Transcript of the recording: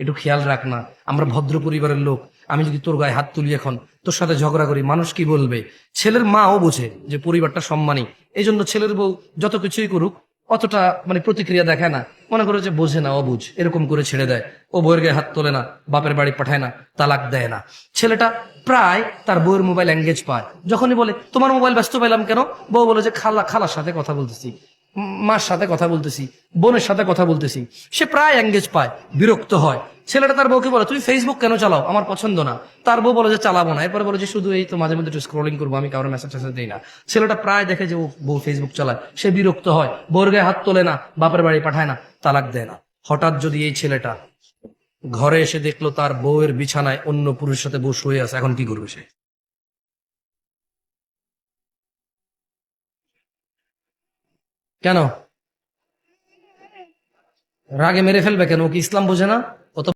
একটু খেয়াল রাখ না, আমরা ভদ্র পরিবারের লোক, আমি যদি তোর গায়ে হাত তুলি এখন, তোর সাথে ঝগড়া করি, মানুষ কি বলবে? ছেলের মাও বোঝে যে পরিবারটা সম্মানী, এই জন্য ছেলের বউ যত কিছুই করুক অতটা মানে প্রতিক্রিয়া দেখায় না, মনে করে যে বোঝে না, অবুঝ, এরকম করে ছেড়ে দেয়। ও বউয়ের গায়ে হাত তোলে না, বাপের বাড়ি পাঠায় না, তালাক দেয় না। ছেলেটা প্রায় তার বউয়ের মোবাইল এঙ্গেজ পায়। যখনই বলে তোমার মোবাইল ব্যস্ত পেলাম কেন, বউ বলে যে খালার সাথে কথা বলতেছি, মার সাথে কথা বলতেছি, বোনের সাথে কথা বলতেছি। সে প্রায় এঙ্গেজ পায়, বিরক্ত হয়। ছেলেটা তার বউকে বলে তুমি ফেসবুক কেন চালাও, আমার পছন্দ না। তার বউ বলে যে চালাবো না, এরপরে বলে যে শুধু এই তো মাঝে মধ্যে একটু স্ক্রলিং করবো, আমি কারোর মেসেজ টেসেজ দিই না। ছেলেটা প্রায় দেখে যে ও বউ ফেসবুক চালায়, সে বিরক্ত হয়, বউর গায়ে হাত তোলে না, বাপের বাড়ি পাঠায় না, তালাক দেয় না। হঠাৎ যদি এই ছেলেটা ঘরে এসে দেখলো তার বউয়ের বিছানায় অন্য পুরুষের সাথে বউ শুয়ে আছে, এখন কি করবে সে? কেন রাগে মেরে ফেলবে? কেন ও কি ইসলাম বোঝে না?